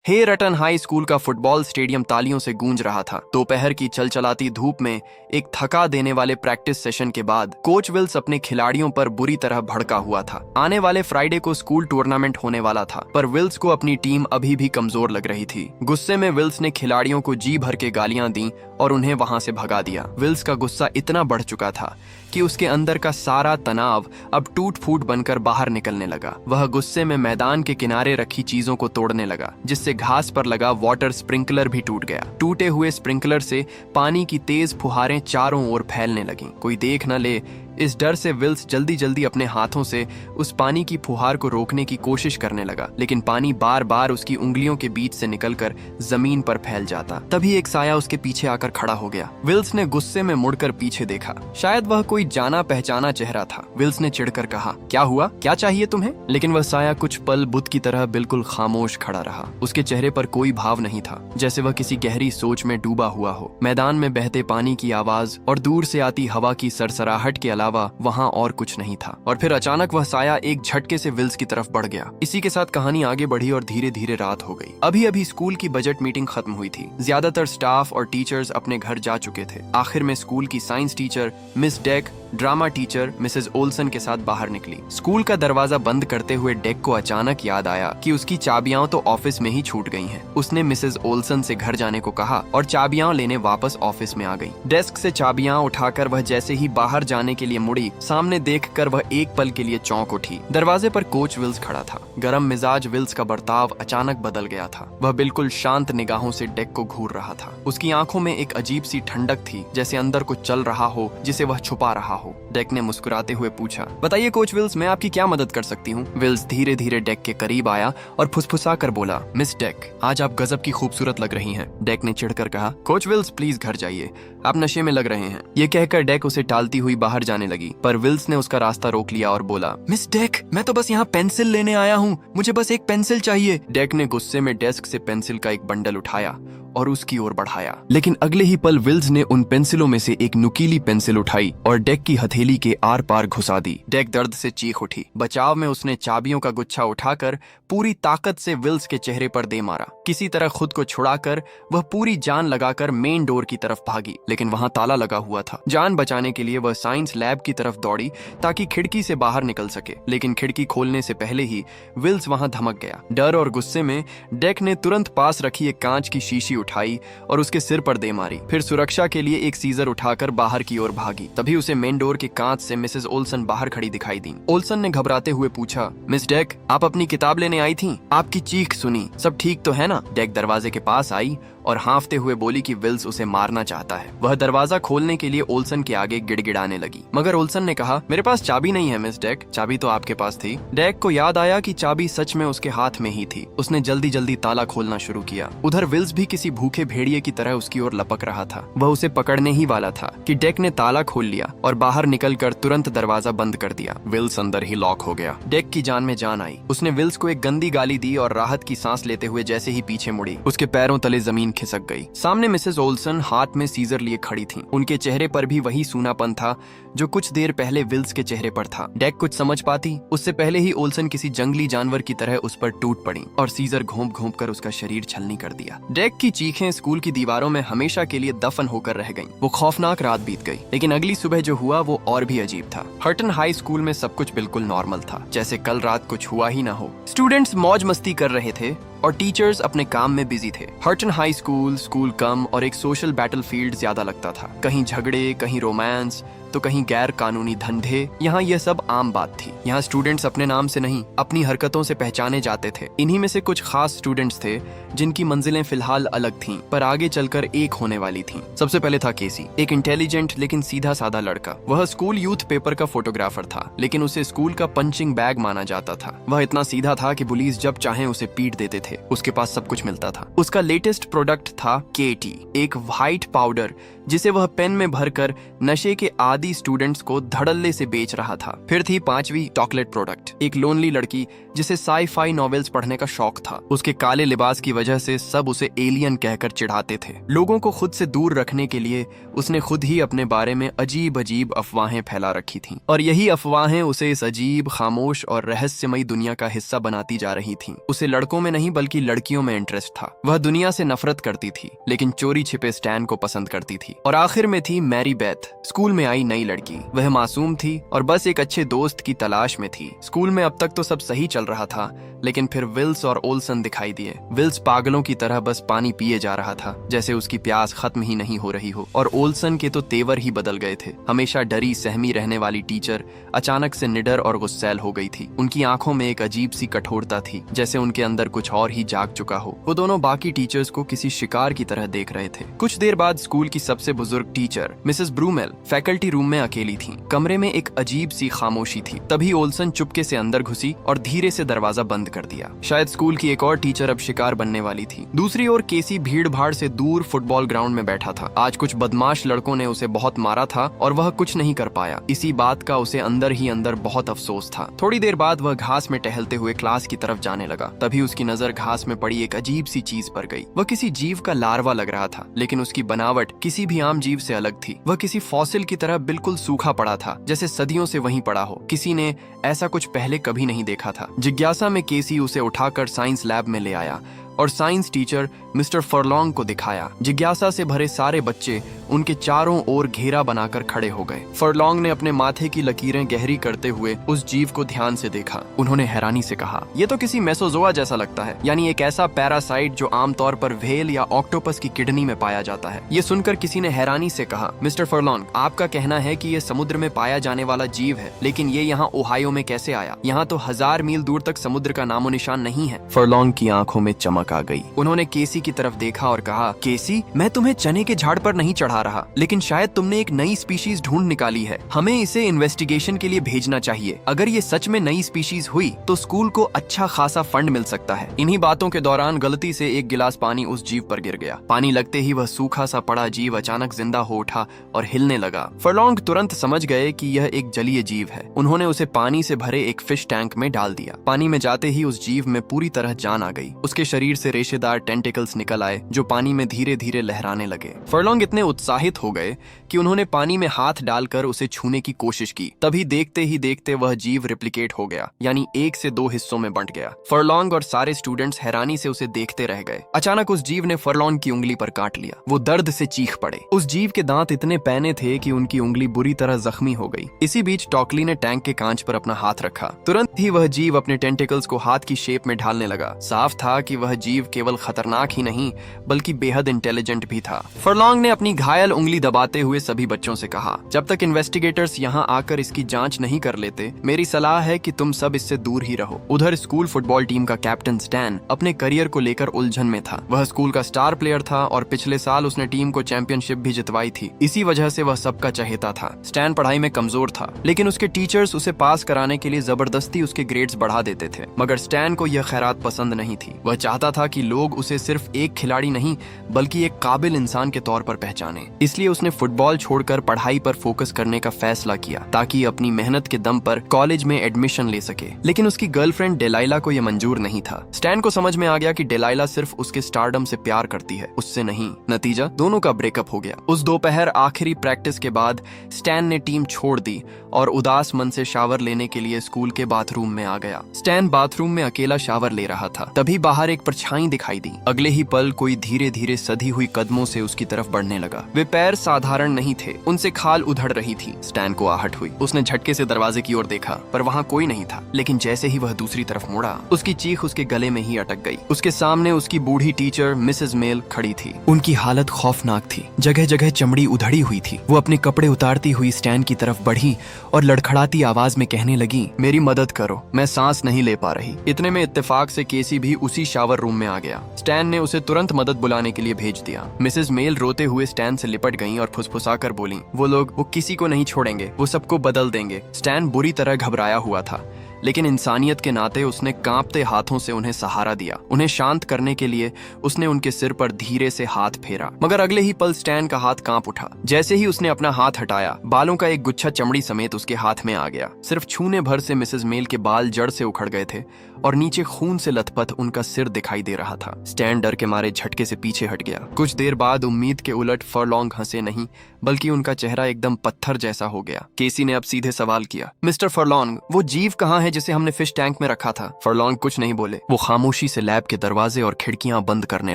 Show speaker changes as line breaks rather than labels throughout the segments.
हे रटन high school का football stadium तालियों से गूंज रहा था। दोपहर की चलचलाती धूप में एक थका देने वाले प्रैक्टिस सेशन के बाद कोच विल्स अपने खिलाड़ियों पर बुरी तरह भड़का हुआ था। आने वाले फ्राइडे को स्कूल टूर्नामेंट होने वाला था, पर विल्स को अपनी टीम अभी भी कमजोर लग रही थी। गुस्से में विल्स ने खिलाड़ियों को जी भर के गालियां दी और उन्हें वहां से भगा दिया। विल्स का गुस्सा इतना बढ़ चुका था कि उसके अंदर का सारा तनाव अब टूट फूट बनकर बाहर निकलने लगा। वह गुस्से में मैदान के किनारे रखी चीजों को तोड़ने लगा, जिससे घास पर लगा वाटर स्प्रिंकलर भी टूट गया। टूटे हुए स्प्रिंकलर से पानी की तेज फुहारें चारों ओर फैलने लगीं। कोई देख न ले, इस डर से विल्स जल्दी जल्दी अपने हाथों से उस पानी की फुहार को रोकने की कोशिश करने लगा, लेकिन पानी बार बार उसकी उंगलियों के बीच से निकलकर जमीन पर फैल जाता। तभी एक साया उसके पीछे आकर खड़ा हो गया। विल्स ने गुस्से में मुड़कर पीछे देखा। शायद वह कोई जाना पहचाना चेहरा था। विल्स ने चिढ़कर कहा, क्या हुआ, क्या चाहिए तुम्हें? लेकिन वह साया कुछ पल बुत की तरह बिल्कुल खामोश खड़ा रहा। उसके चेहरे पर कोई भाव नहीं था, जैसे वह किसी गहरी सोच में डूबा हुआ हो। मैदान में बहते पानी की आवाज और दूर से आती हवा की सरसराहट के अलावा वहां और कुछ नहीं था। और फिर अचानक वह साया एक झटके से विल्स की तरफ बढ़ गया। इसी के साथ कहानी आगे बढ़ी और धीरे धीरे रात हो गई। अभी अभी स्कूल की बजट मीटिंग खत्म हुई थी। ज्यादातर स्टाफ और टीचर्स अपने घर जा चुके थे। आखिर में स्कूल की science teacher Miss Deck, drama teacher Mrs Olsen के साथ बाहर निकली। स्कूल का दरवाजा बंद करते हुए डेक को अचानक याद आया कि उसकी चाबियां तो ऑफिस में ही छूट गई हैं। उसने मिसेस ओल्सन से घर जाने को कहा और चाबियां लेने वापस ऑफिस में आ गई। डेस्क से चाबियां उठाकर वह जैसे ही बाहर जाने के लिए मुड़ी, सामने देखकर वह एक पल के लिए चौंक उठी। दरवाजे पर कोच विल्स खड़ा था। गरम मिजाज विल्स का बर्ताव अचानक बदल गया था। वह बिल्कुल शांत निगाहों से डेक को घूर रहा था। उसकी आंखों में एक अजीब सी ठंडक थी, जैसे अंदर कुछ चल रहा हो जिसे वह छुपा रहा हो। डेक ने मुस्कुराते हुए पूछा, बताइए कोच विल्स, मैं आपकी क्या मदद कर सकती हूँ? विल्स धीरे धीरे डेक के करीब आया और फुसफुसा कर बोला, मिस डेक, आज आप गजब की खूबसूरत लग रही हैं। डेक ने चिढ़कर कहा, कोच विल्स प्लीज घर जाइए, आप नशे में लग रहे हैं। ये कहकर डेक उसे टालती हुई बाहर जाने लगी, पर विल्स ने उसका रास्ता रोक लिया और बोला, मिस डेक, मैं तो बस यहाँ पेंसिल लेने आया हूँ, मुझे बस एक पेंसिल चाहिए। डेक ने गुस्से में डेस्क से पेंसिल का एक बंडल उठाया और उसकी ओर बढ़ाया, लेकिन अगले ही पल विल्स ने उन पेंसिलों में से एक नुकीली पेंसिल उठाई और डेक की हथेली के आर पार घुसा दी। डेक दर्द से चीख उठी। बचाव में उसने चाबियों का गुच्छा उठाकर पूरी ताकत से विल्स के चेहरे पर दे मारा। किसी तरह खुद को छुड़ाकर वह पूरी जान लगाकर मेन डोर की तरफ भागी, लेकिन वहां ताला लगा हुआ था। जान बचाने के लिए वह साइंस लैब की तरफ दौड़ी ताकि खिड़की से बाहर निकल सके, लेकिन खिड़की खोलने से पहले ही विल्स वहां धमक गया। डर और गुस्से में डेक ने तुरंत पास रखी एक कांच की शीशी उठाई और उसके सिर पर दे मारी। फिर सुरक्षा के लिए एक सीजर उठाकर बाहर की ओर भागी। तभी उसे मेन डोर के कांच से मिसेस ओल्सन बाहर खड़ी दिखाई दी। ओल्सन ने घबराते हुए पूछा, मिस डेक, आप अपनी किताब लेने आई थीं? आपकी चीख सुनी, सब ठीक तो है ना? डेक दरवाजे के पास आई और हाँफते हुए बोली कि विल्स उसे मारना चाहता है। वह दरवाजा खोलने के लिए ओल्सन के आगे गिड़गिड़ाने लगी, मगर ओल्सन ने कहा, मेरे पास चाबी नहीं है मिस डेक, चाबी तो आपके पास थी। डेक को याद आया कि चाबी सच में उसके हाथ में ही थी। उसने जल्दी जल्दी ताला खोलना शुरू किया। उधर विल्स भी किसी भूखे भेड़िए की तरह उसकी ओर लपक रहा था। वह उसे पकड़ने ही वाला था कि डेक ने ताला खोल लिया और बाहर निकलकर तुरंत दरवाजा बंद कर दिया। विल्स अंदर ही लॉक हो गया। डेक की जान में जान आई। उसने विल्स को एक गंदी गाली दी और राहत की सांस लेते हुए जैसे ही पीछे मुड़ी, उसके पैरों तले जमीन खिसक गई। सामने मिसेस ओल्सन हाथ में सीजर लिए खड़ी थीं। उनके चेहरे पर भी वही सूनापन था जो कुछ देर पहले विल्स के चेहरे पर था। डेक कुछ समझ पाती उससे पहले ही ओल्सन किसी जंगली जानवर की तरह उस पर टूट पड़ी और सीजर घोंप घोंप कर उसका शरीर छलनी कर दिया। डेक की चीखें स्कूल की दीवारों में हमेशा के लिए दफन होकर रह गईं। वो खौफनाक रात बीत गई, लेकिन अगली सुबह जो हुआ वो और भी अजीब था। हर्टन हाई स्कूल में सब कुछ बिल्कुल नॉर्मल था, जैसे कल रात कुछ हुआ ही ना हो। स्टूडेंट्स मौज मस्ती कर रहे थे और टीचर्स अपने काम में बिजी थे। हर्टन हाई स्कूल कम और एक सोशल बैटलफील्ड ज्यादा लगता था। कहीं झगड़े, कहीं रोमांस, तो कहीं गैर कानूनी धंधे। यहाँ यह सब आम बात थी। यहाँ स्टूडेंट्स अपने नाम से नहीं, अपनी हरकतों से पहचाने जाते थे। इन्हीं में से कुछ खास स्टूडेंट्स थे जिनकी मंजिलें फिलहाल अलग थीं, पर आगे चलकर एक होने वाली थीं। सबसे पहले था केसी, एक इंटेलिजेंट लेकिन सीधा साधा लड़का। वह स्कूल यूथ पेपर का फोटोग्राफर था, लेकिन उसे स्कूल का पंचिंग बैग माना जाता था। वह इतना सीधा था कि पुलिस जब चाहे उसे पीट देते थे। उसके पास सब कुछ मिलता था। उसका लेटेस्ट प्रोडक्ट था केटी, एक व्हाइट पाउडर जिसे वह पेन में भरकर नशे के आदी स्टूडेंट्स को धड़ल्ले से बेच रहा था। फिर थी 5वीं चॉकलेट प्रोडक्ट, एक लोनली लड़की जिसे साई-फाई नॉवेल्स पढ़ने का शौक था। उसके काले लिबास की वजह से सब उसे एलियन कहकर चिढ़ाते थे। लोगों को खुद से दूर रखने के लिए उसने खुद ही अपने बारे में अजीब अजीब अफवाहें फैला रखी थीं, और यही अफवाहें उसे इस अजीब, खामोश और रहस्यमयी दुनिया का हिस्सा बनाती जा रही थीं। उसे लड़कों में नहीं बल्कि लड़कियों में इंटरेस्ट था। वह दुनिया से नफरत करती थी, लेकिन चोरी छिपे स्टैन को पसंद करती थी। और आखिर में थी मैरी बेथ, स्कूल में आई नई लड़की। वह मासूम थी और बस एक अच्छे दोस्त की तलाश में थी। स्कूल में अब तक तो सब सही चल रहा था, लेकिन फिर विल्स और ओल्सन दिखाई दिए। विल्स पागलों की तरह बस पानी पिए जा रहा था, जैसे उसकी प्यास खत्म ही नहीं हो रही हो। और ओल्सन के तो तेवर ही बदल गए थे। हमेशा डरी सहमी रहने वाली टीचर अचानक से निडर और गुस्सैल हो गई थी। उनकी आंखों में एक अजीब सी कठोरता थी, जैसे उनके अंदर कुछ और ही जाग चुका हो। वो दोनों बाकी टीचर्स को किसी शिकार की तरह देख रहे थे। कुछ देर बाद स्कूल की सबसे बुजुर्ग टीचर मिसेस ब्रूमेल फैकल्टी रूम में अकेली थी। कमरे में एक अजीब सी खामोशी थी। तभी ओल्सन चुपके से अंदर घुसी और धीरे से दरवाजा बंद कर दिया। शायद स्कूल की एक और टीचर अब शिकार बनने वाली थी। दूसरी ओर केसी भीड़ भाड़ से दूर फुटबॉल ग्राउंड में बैठा था। आज कुछ बदमाश लड़कों ने उसे बहुत मारा था और वह कुछ नहीं कर पाया। इसी बात का उसे अंदर ही अंदर बहुत अफसोस था। थोड़ी देर बाद वह घास में टहलते हुए क्लास की तरफ जाने लगा। तभी उसकी नजर घास में पड़ी एक अजीब सी चीज पर गई। वह किसी जीव का लार्वा लग रहा था, लेकिन उसकी बनावट किसी भी आम जीव से अलग थी। वह किसी फॉसिल की तरह बिल्कुल सूखा पड़ा था, जैसे सदियों से वहीं पड़ा हो। किसी ने ऐसा कुछ पहले कभी नहीं देखा था। जिज्ञासा में केसी उसे उठाकर साइंस लैब में ले आया और साइंस टीचर मिस्टर फरलॉन्ग को दिखाया। जिज्ञासा से भरे सारे बच्चे उनके चारों ओर घेरा बनाकर खड़े हो गए। फरलॉन्ग ने अपने माथे की लकीरें गहरी करते हुए उस जीव को ध्यान से देखा। उन्होंने हैरानी से कहा, यह तो किसी मेसोजोआ जैसा लगता है, यानी एक ऐसा पैरासाइट जो आमतौर पर व्हेल या ऑक्टोपस की किडनी में पाया जाता है। ये सुनकर किसी ने हैरानी से कहा, मिस्टर फरलॉन्ग, आपका कहना है कि ये समुद्र में पाया जाने वाला जीव है, लेकिन ये यहाँ ओहायो में कैसे आया? यहाँ तो 1000 मील दूर तक समुद्र का नामो निशान नहीं है। फरलॉन्ग की आंखों में चमक आ गई। उन्होंने केसी की तरफ देखा और कहा, केसी, मैं तुम्हें चने के झाड़ पर नहीं चढ़ा रहा, लेकिन शायद तुमने एक नई स्पीशीज ढूंढ निकाली है। हमें इसे इन्वेस्टिगेशन के लिए भेजना चाहिए। अगर ये सच में नई स्पीशीज हुई तो स्कूल को अच्छा खासा फंड मिल सकता है। इन्हीं बातों के दौरान गलती से एक गिलास पानी उस जीव पर गिर गया। पानी लगते ही वह सूखा सा पड़ा जीव अचानक जिंदा हो उठा और हिलने लगा। फरलॉन्ग तुरंत समझ गए कि यह एक जलीय जीव है। उन्होंने उसे पानी से भरे एक फिश टैंक में डाल दिया। पानी में जाते ही उस जीव में पूरी तरह जान आ गई। उसके शरीर से रेशेदार टेंटिकल्स निकल आए जो पानी में धीरे धीरे लहराने लगे। फरलॉन्ग इतने उत्साहित हो गए कि उन्होंने पानी में हाथ डालकर उसे छूने की कोशिश की। तभी देखते ही देखते वह जीव रिप्लिकेट हो गया, यानी 1 से 2 हिस्सों में बंट गया। फरलॉन्ग और सारे स्टूडेंट्स हैरानी से उसे देखते रह गए। अचानक उस जीव ने फरलॉन्ग की उंगली पर काट लिया। वो दर्द से चीख पड़े। उस जीव के दांत इतने पैने थे कि उनकी उंगली बुरी तरह जख्मी हो गई। इसी बीच टॉकली ने टैंक के कांच पर अपना हाथ रखा। तुरंत ही वह जीव अपने टेंटिकल्स को हाथ की शेप में ढालने लगा। साफ था कि वह जीव केवल खतरनाक ही नहीं बल्कि बेहद इंटेलिजेंट भी था। फरलॉन्ग ने अपनी घायल उंगली दबाते हुए सभी बच्चों से कहा, जब तक इन्वेस्टिगेटर्स यहाँ आकर इसकी जांच नहीं कर लेते, मेरी सलाह है कि तुम सब इससे दूर ही रहो। उधर स्कूल फुटबॉल टीम का कैप्टन स्टैन अपने करियर को लेकर उलझन में था। वह स्कूल का स्टार प्लेयर था और पिछले साल उसने टीम को चैंपियनशिप भी जितवाई थी। इसी वजह से वह सबका चहेता था। स्टैन पढ़ाई में कमजोर था, लेकिन उसके टीचर्स उसे पास कराने के लिए जबरदस्ती उसके ग्रेड्स बढ़ा देते थे। मगर स्टैन को यह खैरात पसंद नहीं थी। वह चाहता था कि लोग उसे सिर्फ एक खिलाड़ी नहीं बल्कि एक काबिल इंसान के तौर पर पहचाने। इसलिए उसने फुटबॉल छोड़कर पढ़ाई पर फोकस करने का फैसला किया ताकि अपनी मेहनत के दम पर कॉलेज में एडमिशन ले सके। लेकिन उसकी गर्लफ्रेंड डेलाइला को यह मंजूर नहीं था। स्टैन को समझ में आ गया कि डेलाइला सिर्फ उसके स्टारडम से प्यार करती है, उससे नहीं। नतीजा, दोनों का ब्रेकअप हो गया। उस दोपहर आखिरी प्रैक्टिस के बाद स्टैन ने टीम छोड़ दी और उदास मन से शावर लेने के लिए स्कूल के बाथरूम में आ गया। स्टैन बाथरूम में अकेला शावर ले रहा था। तभी बाहर एक परछाई दिखाई दी। अगले ही पल कोई धीरे धीरे सधी हुई कदमों से उसकी तरफ बढ़ने लगा। वे पैर साधारण नहीं थे, उनसे खाल उधड़ रही थी। स्टैन को आहट हुई। उसने झटके से दरवाजे की ओर देखा, पर वहाँ कोई नहीं था। लेकिन जैसे ही वह दूसरी तरफ मुड़ा, उसकी चीख उसके गले में ही अटक गई। उसके सामने उसकी बूढ़ी टीचर मिसेस मेल खड़ी थी। उनकी हालत खौफनाक थी। जगह जगह चमड़ी उधड़ी हुई थी। वो अपने कपड़े उतारती हुई स्टैन की तरफ बढ़ी और लड़खड़ाती आवाज में कहने लगी, मेरी मदद करो, मैं सांस नहीं ले पा रही। इतने में इत्तेफाक से केसी भी उसी शावर रूम में आ गया। स्टैन ने उसे तुरंत मदद बुलाने के लिए भेज दिया। मिसेस मेल रोते हुए स्टैन से लिपट गईं और फुसफुसाकर बोलीं, वो किसी को नहीं छोड़ेंगे, वो सबको बदल देंगे। स्टैन बुरी तरह घबराया हुआ था, लेकिन इंसानियत के नाते उसने कांपते हाथों से उन्हें सहारा दिया। उन्हें शांत करने के लिए उसने उनके सिर पर धीरे से हाथ फेरा, मगर अगले ही पल स्टैन का हाथ कांप उठा। जैसे ही उसने अपना हाथ हटाया, बालों का एक गुच्छा चमड़ी समेत उसके हाथ में आ गया। सिर्फ छूने भर से मिसेस मेल के बाल जड़ से उखड़ गए थे और नीचे खून से लथपथ उनका सिर दिखाई दे रहा था। स्टैन डर के मारे झटके से पीछे हट गया। कुछ देर बाद उम्मीद के उलट फरलॉन्ग हंसे नहीं, बल्कि उनका चेहरा एकदम पत्थर जैसा हो गया। केसी ने अब सीधे सवाल किया, मिस्टर फरलॉन्ग, वो जीव कहाँ है जिसे हमने फिश टैंक में रखा था? फरलॉन्ग कुछ नहीं बोले। वो खामोशी से लैब के दरवाजे और खिड़कियां बंद करने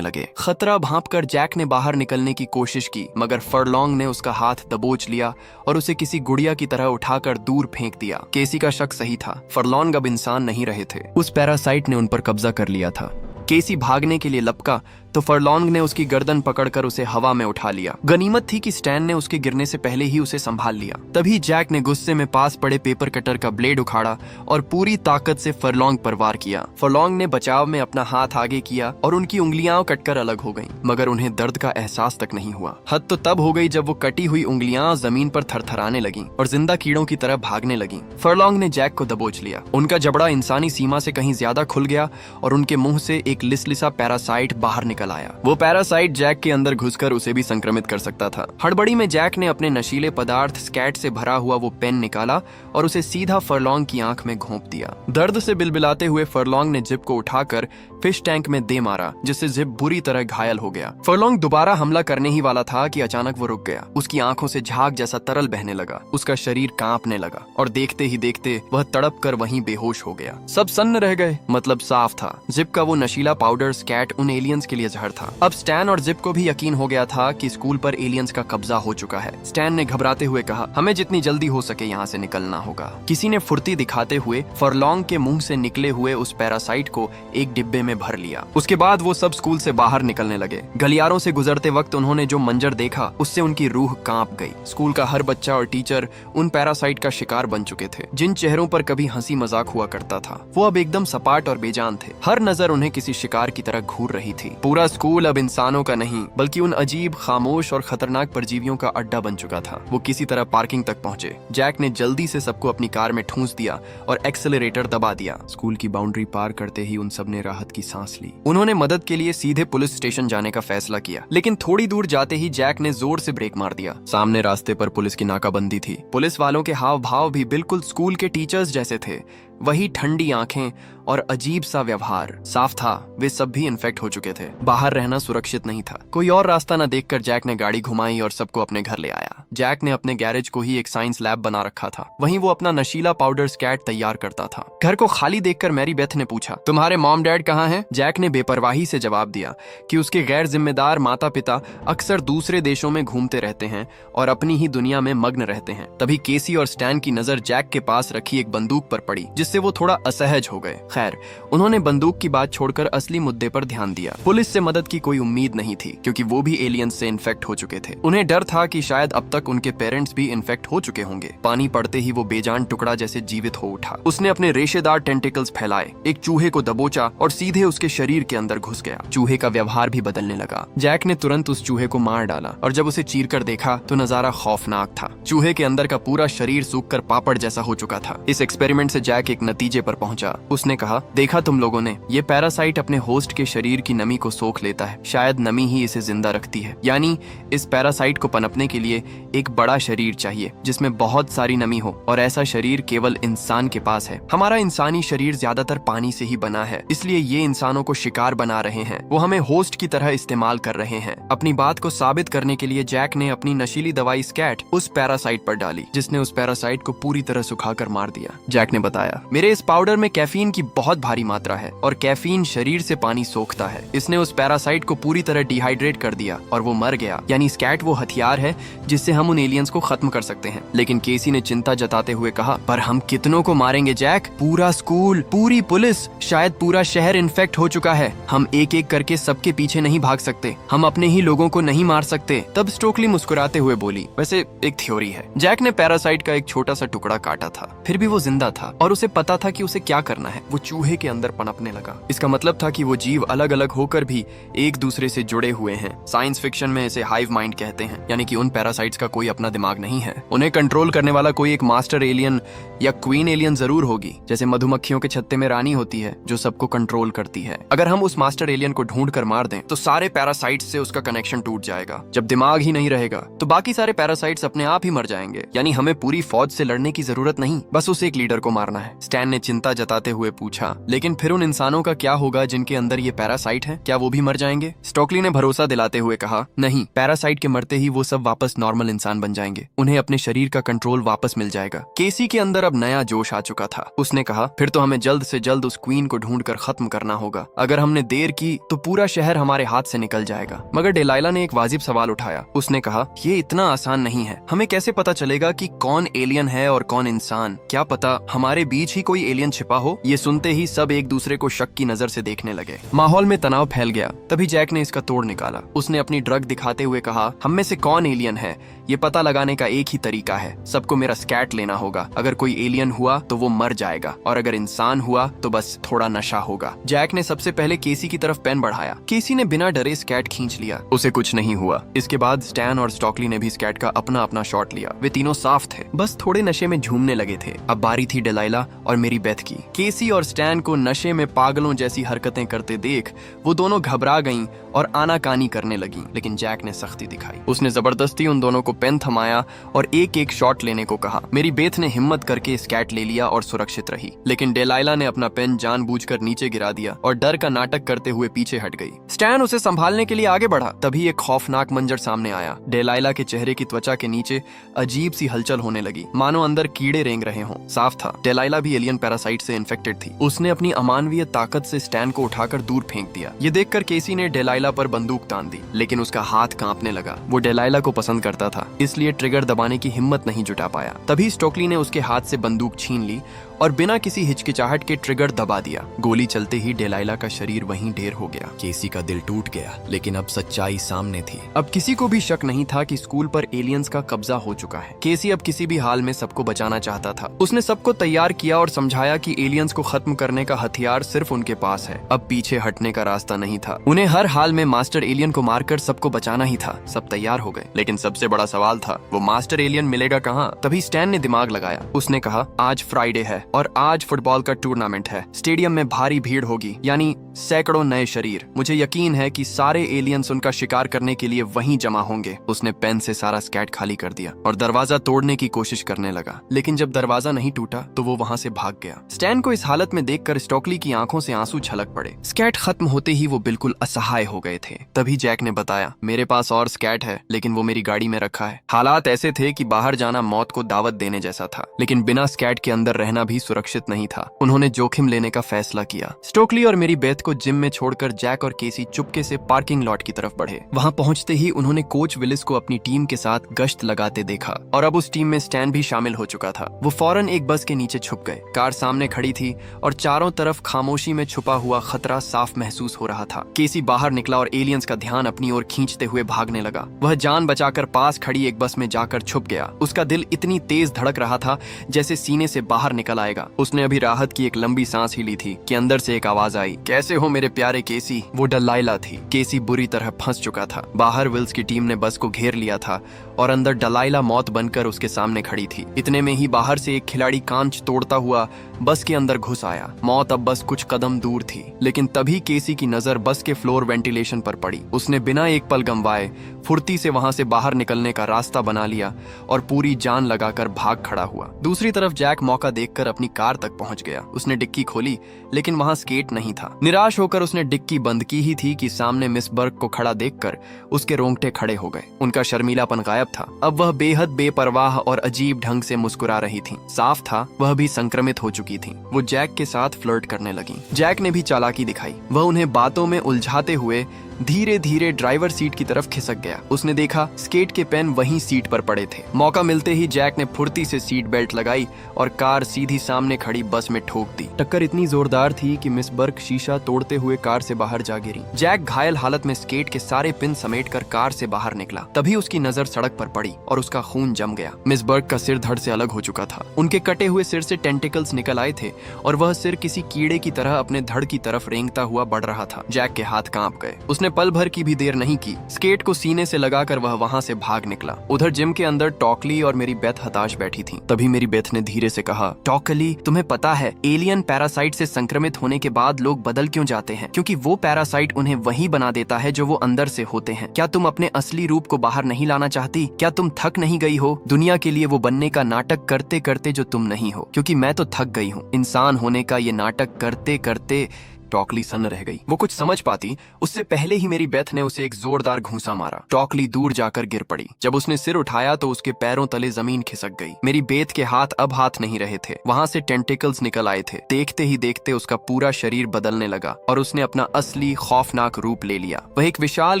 लगे। खतरा भांपकर जैक ने बाहर निकलने की कोशिश की, मगर फरलॉन्ग ने उसका हाथ दबोच लिया और उसे किसी गुड़िया की तरह उठाकर दूर फेंक दिया। केसी का शक सही था, फरलॉन्ग अब इंसान नहीं रहे थे। उस पैरासाइट ने उन पर कब्जा कर लिया था। केसी भागने के लिए लपका तो फरलॉन्ग ने उसकी गर्दन पकड़कर उसे हवा में उठा लिया। गनीमत थी कि स्टैन ने उसके गिरने से पहले ही उसे संभाल लिया। तभी जैक ने गुस्से में पास पड़े पेपर कटर का ब्लेड उखाड़ा और पूरी ताकत से फरलॉन्ग पर वार किया। फरलॉन्ग ने बचाव में अपना हाथ आगे किया और उनकी उंगलियां कटकर अलग हो गईं, मगर उन्हें दर्द का एहसास तक नहीं हुआ। हद तो तब हो गई जब वो कटी हुई उंगलियां जमीन पर थरथराने लगीं और जिंदा कीड़ों की तरह भागने लगीं। फरलॉन्ग ने जैक को दबोच लिया। उनका जबड़ा इंसानी सीमा से कहीं ज्यादा खुल गया और उनके मुंह से एक लिसलिसा पैरासाइट बाहर निकल आया। वो पैरासाइट जैक के अंदर घुसकर उसे भी संक्रमित कर सकता था। हड़बड़ी में जैक ने अपने नशीले पदार्थ स्कैट से भरा हुआ वो पेन निकाला और उसे सीधा फरलॉन्ग की आंख में घोंप दिया। दर्द से बिलबिलाते हुए फरलॉन्ग ने जिप को उठाकर फिश टैंक में दे मारा, जिससे जिप बुरी तरह घायल हो गया। फरलॉन्ग दोबारा हमला करने ही वाला था कि अचानक वो रुक गया। उसकी आंखों से झाग जैसा तरल बहने लगा। उसका शरीर कांपने लगा और देखते ही देखते वह तड़प कर वहीं बेहोश हो गया। सब सन्न रह गए। मतलब साफ था, जिप का वो नशीला पाउडर स्कैट उन एलियंस के लिए जहर था। अब स्टैन और जिप को भी यकीन हो गया था कि स्कूल पर एलियंस का कब्जा हो चुका है। स्टैन ने घबराते हुए कहा, हमें जितनी जल्दी हो सके यहाँ से निकलना होगा। किसी ने फुर्ती दिखाते हुए फरलॉन्ग के मुंह से निकले हुए उस पैरासाइट को एक डिब्बे में भर लिया। उसके बाद वो सब स्कूल से बाहर निकलने लगे। गलियारों से गुजरते वक्त उन्होंने जो मंजर देखा उससे उनकी रूह कांप गई। स्कूल का हर बच्चा और टीचर उन पैरासाइट का शिकार बन चुके थे। जिन चेहरों पर कभी हंसी मजाक हुआ करता था, वो अब एकदम सपाट और बेजान थे। हर नजर उन्हें किसी शिकार की तरह घूर रही थी। पूरा स्कूल अब इंसानों का नहीं, बल्कि उन अजीब, खामोश और खतरनाक परजीवियों का अड्डा बन चुका था। वो किसी तरह पार्किंग तक पहुंचे। जैक ने जल्दी से सबको अपनी कार में ठूंस दिया और एक्सेलरेटर दबा दिया। स्कूल की बाउंड्री पार करते ही उन सब ने राहत की सांस ली। उन्होंने मदद के लिए सीधे पुलिस स्टेशन जाने का फैसला किया, लेकिन थोड़ी दूर जाते ही जैक ने जोर से ब्रेक मार दिया। सामने रास्ते पर पुलिस की नाकाबंदी थी। पुलिस वालों के हाव भाव भी बिल्कुल स्कूल के टीचर्स जैसे थे। वही ठंडी आंखें और अजीब सा व्यवहार। साफ था, वे सब भी इन्फेक्ट हो चुके थे। बाहर रहना सुरक्षित नहीं था। कोई और रास्ता न देखकर जैक ने गाड़ी घुमाई और सबको अपने घर ले आया। जैक ने अपने गैरेज को ही एक साइंस लैब बना रखा था। वहीं वो अपना नशीला पाउडर स्कैट तैयार करता था। घर को खाली देखकर मैरी बेथ ने पूछा, तुम्हारे मॉम डैड कहाँ हैं? जैक ने बेपरवाही से जवाब दिया कि उसके गैर जिम्मेदार माता पिता अक्सर दूसरे देशों में घूमते रहते हैं और अपनी ही दुनिया में मग्न रहते हैं। तभी केसी और स्टैन की नजर जैक के पास रखी एक बंदूक पर पड़ी, जिससे वो थोड़ा असहज हो गए। खैर, उन्होंने बंदूक की बात छोड़कर असली मुद्दे पर ध्यान दिया। पुलिस से मदद की कोई उम्मीद नहीं थी, क्योंकि वो भी एलियंस से इन्फेक्ट हो चुके थे। उन्हें डर था कि शायद अब तक उनके पेरेंट्स भी इन्फेक्ट हो चुके होंगे। पानी पड़ते ही वो बेजान टुकड़ा जैसे जीवित हो उठा। उसने अपने रेशेदार टेंटिकल्स फैलाए, एक चूहे को दबोचा और सीधे उसके शरीर के अंदर घुस गया। चूहे का व्यवहार भी बदलने लगा। जैक ने तुरंत उस चूहे को मार डाला और जब उसे चीरकर देखा तो नजारा खौफनाक था। चूहे के अंदर का पूरा शरीर सूखकर पापड़ जैसा हो चुका था। इस एक्सपेरिमेंट से जैक एक नतीजे पर पहुंचा। उसने कहा, देखा तुम लोगों ने, ये पैरासाइट अपने होस्ट के शरीर की नमी को सोख लेता है। शायद नमी ही इसे जिंदा रखती है। यानी इस पैरासाइट को पनपने के लिए एक बड़ा शरीर चाहिए जिसमें बहुत सारी नमी हो, और ऐसा शरीर केवल इंसान के पास है। हमारा इंसानी शरीर ज्यादातर पानी से ही बना है, इसलिए ये इंसानों को शिकार बना रहे हैं। वो हमें होस्ट की तरह इस्तेमाल कर रहे हैं। अपनी बात को साबित करने के लिए जैक ने अपनी नशीली दवाई स्कैट उस पैरासाइट पर डाली, जिसने उस पैरासाइट को पूरी तरह सुखाकर मार दिया। जैक ने बताया, मेरे इस पाउडर में कैफीन की बहुत भारी मात्रा है और कैफीन शरीर से पानी सोखता है। इसने उस पैरासाइट को पूरी तरह डिहाइड्रेट कर दिया और वो मर गया। यानी स्कैट वो हथियार है जिससे हम उन एलियंस को खत्म कर सकते हैं। लेकिन केसी ने चिंता जताते हुए कहा, पर हम कितनों को मारेंगे जैक? पूरा स्कूल, पूरी पुलिस, शायद पूरा शहर इन्फेक्ट हो चुका है। हम एक एक करके सबके पीछे नहीं भाग सकते। हम अपने ही लोगों को नहीं मार सकते। तब स्टोकली मुस्कुराते हुए बोली, वैसे एक थ्योरी है। जैक ने पैरासाइट का एक छोटा सा टुकड़ा काटा था, फिर भी वो जिंदा था और उसे पता था कि उसे क्या करना है। वो चूहे के अंदर पनपने लगा। इसका मतलब था कि वो जीव अलग अलग होकर भी एक दूसरे से जुड़े हुए हैं। साइंस फिक्शन में इसे हाइव माइंड कहते हैं, यानी कि उन पैरासाइट्स का कोई अपना दिमाग नहीं है। उन्हें कंट्रोल करने वाला कोई एक मास्टर एलियन या क्वीन एलियन जरूर होगी, जैसे मधुमक्खियों के छत्ते में रानी होती है जो सबको कंट्रोल करती है। अगर हम उस मास्टर एलियन को ढूंढ कर मार दें तो सारे पैरासाइट्स से उसका कनेक्शन टूट जाएगा। जब दिमाग ही नहीं रहेगा तो बाकी सारे पैरासाइट्स अपने आप ही मर जाएंगे। यानी हमें पूरी फौज से लड़ने की जरूरत नहीं, बस उस एक लीडर को मारना है। स्टैन ने चिंता जताते हुए पूछा। लेकिन फिर उन इंसानों का क्या होगा जिनके अंदर ये पैरासाइट है? क्या वो भी मर जाएंगे? स्टोकली ने भरोसा दिलाते हुए कहा, नहीं, पैरासाइट के मरते ही वो सब वापस नॉर्मल इंसान बन जाएंगे। उन्हें अपने शरीर का कंट्रोल वापस मिल जाएगा। केसी के अंदर अब नया जोश आ चुका था। उसने कहा, फिर तो हमें जल्द से जल्द उस क्वीन को ढूंढकर खत्म करना होगा। अगर हमने देर की तो पूरा शहर हमारे हाथ से निकल जाएगा। मगर डेलाइला ने एक वाजिब सवाल उठाया। उसने कहा, ये इतना आसान नहीं है। हमें कैसे पता चलेगा कि कौन एलियन है और कौन इंसान? क्या पता हमारे बीच ही कोई एलियन छिपा हो? ये सुनते ही सब एक दूसरे को शक की नजर से देखने लगे। माहौल में तनाव फैल गया। तभी जैक ने इसका तोड़ निकाला। उसने अपनी ड्रग दिखाते हुए कहा, हम में से कौन एलियन है ये पता लगाने का एक ही तरीका है। सबको मेरा स्कैट लेना होगा। अगर कोई एलियन हुआ तो वो मर जाएगा, और अगर इंसान हुआ तो बस थोड़ा नशा होगा। जैक ने सबसे पहले केसी की तरफ पेन बढ़ाया। केसी ने बिना डरे स्कैट खींच लिया। उसे कुछ नहीं हुआ। इसके बाद स्टैन और स्टॉकली ने भी स्कैट का अपना अपना शॉट लिया। वे तीनों साफ थे, बस थोड़े नशे में झूमने लगे थे। अब बारी थी डेलाइला और मेरी बेथ की। केसी और स्टैन को नशे में पागलों जैसी हरकतें करते देख वो दोनों घबरा गईं और आनाकानी करने लगी। लेकिन जैक ने सख्ती दिखाई। उसने जबरदस्ती उन दोनों को पेन थमाया और एक एक शॉट लेने को कहा। मेरी बेथ ने हिम्मत करके स्कैट ले लिया और सुरक्षित रही। लेकिन डेलाइला ने अपना पेन जानबूझकर नीचे गिरा दिया और डर का नाटक करते हुए पीछे हट गई। स्टैन उसे संभालने के लिए आगे बढ़ा। तभी एक खौफनाक मंजर सामने आया। डेलाइला के चेहरे की त्वचा के नीचे अजीब सी हलचल होने लगी, मानो अंदर कीड़े रेंग रहे हों। साफ था, डेलाइला भी एलियन पैरासाइट से इन्फेक्टेड थी। उसने अपनी अमानवीय ताकत से स्टैन को उठाकर दूर फेंक दिया। ये देखकर केसी ने डेलाइला पर बंदूक तान दी, लेकिन उसका हाथ कांपने लगा। वो डेलाइला को पसंद करता था, इसलिए ट्रिगर दबाने की हिम्मत नहीं जुटा पाया। तभी स्टोकली ने उसके हाथ से बंदूक छीन ली और बिना किसी हिचकिचाहट के ट्रिगर दबा दिया। गोली चलते ही डेलाइला का शरीर वहीं ढेर हो गया। केसी का दिल टूट गया, लेकिन अब सच्चाई सामने थी। अब किसी को भी शक नहीं था कि स्कूल पर एलियंस का कब्जा हो चुका है। केसी अब किसी भी हाल में सबको बचाना चाहता था। उसने सबको तैयार किया और समझाया कि एलियंस को खत्म करने का हथियार सिर्फ उनके पास है। अब पीछे हटने का रास्ता नहीं था। उन्हें हर हाल में मास्टर एलियन को मारकर सबको बचाना ही था। सब तैयार हो गए, लेकिन सबसे बड़ा सवाल था, वो मास्टर एलियन मिलेगा कहाँ? तभी स्टैन ने दिमाग लगाया। उसने कहा, आज फ्राइडे है और आज फुटबॉल का टूर्नामेंट है। स्टेडियम में भारी भीड़ होगी, यानी सैकड़ों नए शरीर। मुझे यकीन है कि सारे एलियंस उनका शिकार करने के लिए वहीं जमा होंगे। उसने पेन से सारा स्कैट खाली कर दिया और दरवाजा तोड़ने की कोशिश करने लगा। लेकिन जब दरवाजा नहीं टूटा तो वो वहां से भाग गया। स्टैन को इस हालत में देखकर स्टोकली की आंखों से आंसू छलक पड़े। स्कैट खत्म होते ही वो बिल्कुल असहाय हो गए थे। तभी जैक ने बताया, मेरे पास और स्कैट है, लेकिन वो मेरी गाड़ी में रखा है। हालात ऐसे थे कि बाहर जाना मौत को दावत देने जैसा था, लेकिन बिना स्कैट के अंदर रहना भी सुरक्षित नहीं था। उन्होंने जोखिम लेने का फैसला किया। स्टोकली और मेरी बेथ को जिम में छोड़कर जैक और केसी चुपके से पार्किंग लॉट की तरफ बढ़े। वहां पहुंचते ही उन्होंने कोच विलिस को अपनी टीम के साथ गश्त लगाते देखा और अब उस टीम में स्टैन भी शामिल हो चुका था। वो फौरन एक बस के नीचे छुप गए। कार सामने खड़ी थी और चारों तरफ खामोशी में छुपा हुआ खतरा साफ महसूस हो रहा था। केसी बाहर निकला और एलियंस का ध्यान अपनी ओर खींचते हुए भागने लगा। वह जान बचाकर पास खड़ी एक बस में जाकर छुप गया। उसका दिल इतनी तेज धड़क रहा था जैसे सीने से बाहर निकल आएगा। उसने अभी राहत की एक लंबी सांस ही ली थी कि अंदर से एक आवाज आई, कैसे हो मेरे प्यारे केसी? वो डेलाइला थी। केसी बुरी तरह फंस चुका था। बाहर विल्स की टीम ने बस को घेर लिया था और अंदर डेलाइला मौत बनकर उसके सामने खड़ी थी। इतने में ही बाहर से एक खिलाड़ी कांच तोड़ता हुआ बस के अंदर घुस आया। मौत अब बस कुछ कदम दूर थी, लेकिन तभी केसी की नजर बस के फ्लोर वेंटिलेशन पर पड़ी। उसने बिना एक पल गंवाए फुर्ती से वहां से बाहर निकलने का रास्ता बना लिया और पूरी जान लगाकर भाग खड़ा हुआ। दूसरी तरफ जैक मौका देखकर अपनी कार तक पहुंच गया। उसने डिक्की खोली, लेकिन वहां स्केट नहीं था। निराश होकर उसने डिक्की बंद की ही थी कि सामने मिस बर्ग को खड़ा देखकर उसके रोंगटे खड़े हो गए। उनका शर्मीलापन गायब था। अब वह बेहद बेपरवाह और अजीब ढंग से मुस्कुरा रही थी। साफ था वह भी संक्रमित हो चुकी थी। वो जैक के साथ फ्लर्ट करने लगी। जैक ने भी चालाकी दिखाई। वह उन्हें बातों में उलझाते हुए धीरे धीरे ड्राइवर सीट की तरफ खिसक गया। उसने देखा स्केट के पेन वहीं सीट पर पड़े थे। मौका मिलते ही जैक ने फुर्ती से सीट बेल्ट लगाई और कार सीधी सामने खड़ी बस में ठोक दी। टक्कर इतनी जोरदार थी कि मिस बर्ग शीशा तोड़ते हुए कार से बाहर जा गिरी। जैक घायल हालत में स्केट के सारे पिन समेटकर कार से बाहर निकला। तभी उसकी नजर सड़क पर पड़ी और उसका खून जम गया। मिस बर्ग का सिर धड़ से अलग हो चुका था। उनके कटे हुए सिर से टेंटिकल्स निकल आए थे और वह सिर किसी कीड़े की तरह अपने धड़ की तरफ रेंगता हुआ बढ़ रहा था। जैक के हाथ कांप गए। उसने उसने पल भर की भी देर नहीं की, स्केट को सीने से लगाकर वह वहां से भाग निकला। उधर जिम के अंदर टॉकली और मेरी बेथ हताश बैठी थी। तभी मेरी बेथ ने धीरे से कहा, टॉकली, तुम्हें पता है एलियन पैरासाइट से संक्रमित होने के बाद लोग बदल क्यों जाते हैं? क्योंकि वो पैरासाइट उन्हें वही बना देता है जो वो अंदर से होते हैं। क्या तुम अपने असली रूप को बाहर नहीं लाना चाहती? क्या तुम थक नहीं गई हो दुनिया के लिए वो बनने का नाटक करते करते जो तुम नहीं हो? क्योंकि मैं तो थक गई हूँ इंसान होने का ये नाटक करते करते। टॉकली सन्न रह गई। वो कुछ समझ पाती उससे पहले ही मेरी बेथ ने उसे एक जोरदार घूंसा मारा। टॉकली दूर जाकर गिर पड़ी। जब उसने सिर उठाया तो उसके पैरों तले जमीन खिसक गई। मेरी बेथ के हाथ अब हाथ नहीं रहे थे, वहां से टेंटिकल्स निकल आए थे। देखते ही देखते उसका पूरा शरीर बदलने लगा और उसने अपना असली खौफनाक रूप ले लिया। वह एक विशाल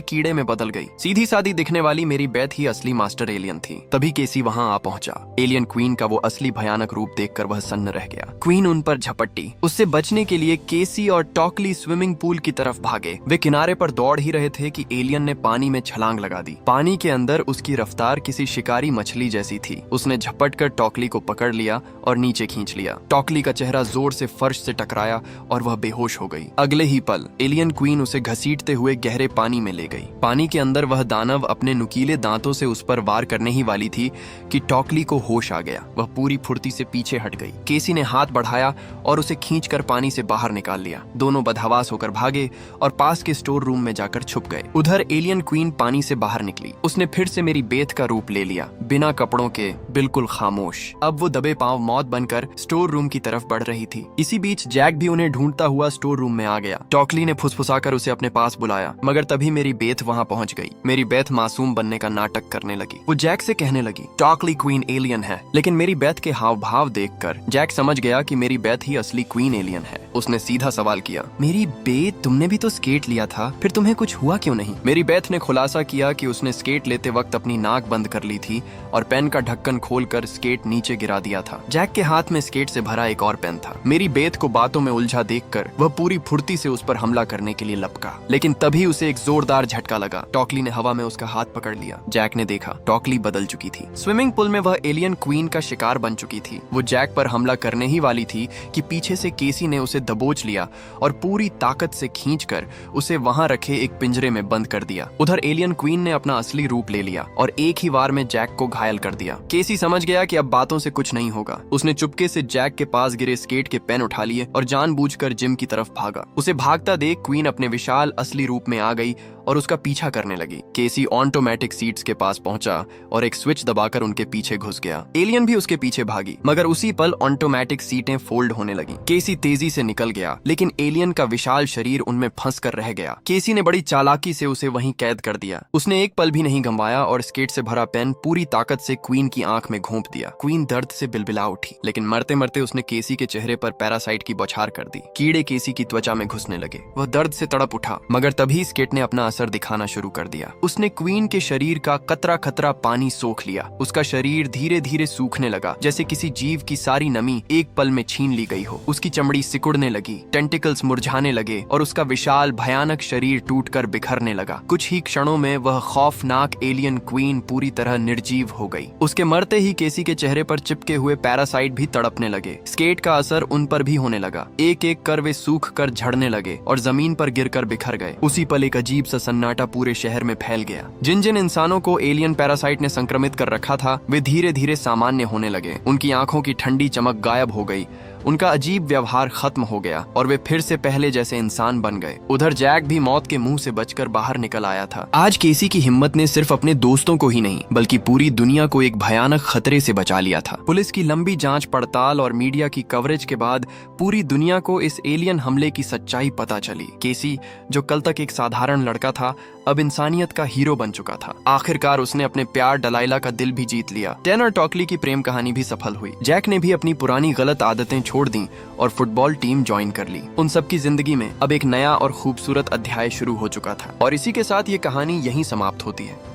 कीड़े में बदल गई। सीधी सादी दिखने वाली मेरी बेथ ही असली मास्टर एलियन थी। तभी केसी वहां आ पहुंचा। एलियन क्वीन का वो असली भयानक रूप देखकर वह सन्न रह गया। क्वीन उन पर झपटी। उससे बचने के लिए केसी और टॉकली स्विमिंग पूल की तरफ भागे। वे किनारे पर दौड़ ही रहे थे कि एलियन ने पानी में छलांग लगा दी। पानी के अंदर उसकी रफ्तार किसी शिकारी मछली जैसी थी। उसने झपट कर टॉकली को पकड़ लिया और नीचे खींच लिया। टॉकली का चेहरा जोर से फर्श से टकराया और वह बेहोश हो गई। अगले ही पल एलियन क्वीन उसे घसीटते हुए गहरे पानी में ले गई। पानी के अंदर वह दानव अपने नुकीले दांतों से उस पर वार करने ही वाली थी कि टॉकली को होश आ गया। वह पूरी फुर्ती से पीछे हट गई। केसी ने हाथ बढ़ाया और उसे खींचकर पानी से बाहर निकाल लिया। दोनों हवास होकर भागे और पास के स्टोर रूम में जाकर छुप गए। उधर एलियन क्वीन पानी से बाहर निकली। उसने फिर से मेरी बेथ का रूप ले लिया, बिना कपड़ों के, बिल्कुल खामोश। अब वो दबे पांव मौत बनकर स्टोर रूम की तरफ बढ़ रही थी। इसी बीच जैक भी उन्हें ढूंढता हुआ स्टोर रूम में आ गया। टॉकली ने फुसफुसाकर उसे अपने पास बुलाया, मगर तभी मेरी बेथ वहां पहुंच गई। मेरी बेथ मासूम बनने का नाटक करने लगी। वो जैक से कहने लगी, टॉकली क्वीन एलियन है। लेकिन मेरी बेथ के हाव भाव देखकर जैक समझ गया कि मेरी बेथ ही असली क्वीन एलियन है। उसने सीधा सवाल किया, मेरी बेथ, तुमने भी तो स्केट लिया था, फिर तुम्हें कुछ हुआ क्यों नहीं? मेरी बेथ ने खुलासा किया कि उसने स्केट लेते वक्त अपनी नाक बंद कर ली थी और पेन का ढक्कन खोलकर स्केट नीचे गिरा दिया था। जैक के हाथ में स्केट से भरा एक और पेन था। मेरी बेथ को बातों में उलझा देखकर वह पूरी फुर्ती से उस पर हमला करने के लिए लपका, लेकिन तभी उसे एक जोरदार झटका लगा। टॉकली ने हवा में उसका हाथ पकड़ लिया। जैक ने देखा टॉकली बदल चुकी थी। स्विमिंग पूल में वह एलियन क्वीन का शिकार बन चुकी थी। वो जैक पर हमला करने ही वाली थी कि पीछे से केसी ने उसे दबोच लिया और पूरी ताकत से खींचकर उसे वहां रखे एक पिंजरे में बंद कर दिया। उधर एलियन क्वीन ने अपना असली रूप ले लिया और एक ही वार में जैक को घायल कर दिया। केसी समझ गया कि अब बातों से कुछ नहीं होगा। उसने चुपके से जैक के पास गिरे स्केट के पेन उठा लिए और जानबूझकर जिम की तरफ भागा। उसे भागता देख क्वीन अपने विशाल असली रूप में आ गई और उसका पीछा करने लगी। केसी ऑटोमेटिक सीट्स के पास पहुंचा और एक स्विच दबाकर उनके पीछे घुस गया। एलियन भी उसके पीछे भागी, मगर उसी पल ऑटोमेटिक सीटें फोल्ड होने लगी। केसी तेजी से निकल गया, लेकिन एलियन का विशाल शरीर उनमें फंस कर रह गया। केसी ने बड़ी चालाकी से उसे वहीं कैद कर दिया। उसने एक पल भी नहीं गंवाया और स्केट से भरा पेन पूरी ताकत से क्वीन की आंख में घोंप दिया। क्वीन दर्द से बिलबिला उठी, लेकिन मरते मरते उसने केसी के चेहरे पर पैरासाइट की बौछार कर दी। कीड़े केसी की त्वचा में घुसने लगे। वह दर्द से तड़प उठा, मगर तभी स्केट ने अपना असर दिखाना शुरू कर दिया। उसने क्वीन के शरीर का कतरा कतरा पानी सोख लिया। उसका शरीर धीरे धीरे सूखने लगा, जैसे किसी जीव की सारी नमी एक पल में छीन ली गई हो। उसकी चमड़ी सिकुड़ने लगी, टेंटिकल्स मुरझाने लगे और उसका विशाल भयानक शरीर टूटकर बिखरने लगा। कुछ ही क्षणों में वह खौफनाक एलियन क्वीन पूरी तरह निर्जीव हो गई। उसके मरते ही केसी के चेहरे पर चिपके हुए पैरासाइट भी तड़पने लगे। स्केट का असर उन पर भी होने लगा। एक एक कर वे सूख कर झड़ने लगे और जमीन पर गिरकर बिखर गए। उसी पल एक अजीब सा सन्नाटा पूरे शहर में फैल गया। जिन जिन इंसानों को एलियन पैरासाइट ने संक्रमित कर रखा था, वे धीरे धीरे सामान्य होने लगे। उनकी आंखों की ठंडी चमक गायब हो गई, उनका अजीब व्यवहार खत्म हो गया और वे फिर से पहले जैसे इंसान बन गए। उधर जैक भी मौत के मुंह से बचकर बाहर निकल आया था। आज केसी की हिम्मत ने सिर्फ अपने दोस्तों को ही नहीं, बल्कि पूरी दुनिया को एक भयानक खतरे से बचा लिया था। पुलिस की लंबी जांच पड़ताल और मीडिया की कवरेज के बाद पूरी दुनिया को इस एलियन हमले की सच्चाई पता चली। केसी, जो कल तक एक साधारण लड़का था, अब इंसानियत का हीरो बन चुका था। आखिरकार उसने अपने प्यार डलाइला का दिल भी जीत लिया। टेन और टॉकली की प्रेम कहानी भी सफल हुई। जैक ने भी अपनी पुरानी गलत आदतें छोड़ दी और फुटबॉल टीम ज्वाइन कर ली। उन सबकी जिंदगी में अब एक नया और खूबसूरत अध्याय शुरू हो चुका था। और इसी के साथ ये कहानी यहीं समाप्त होती है।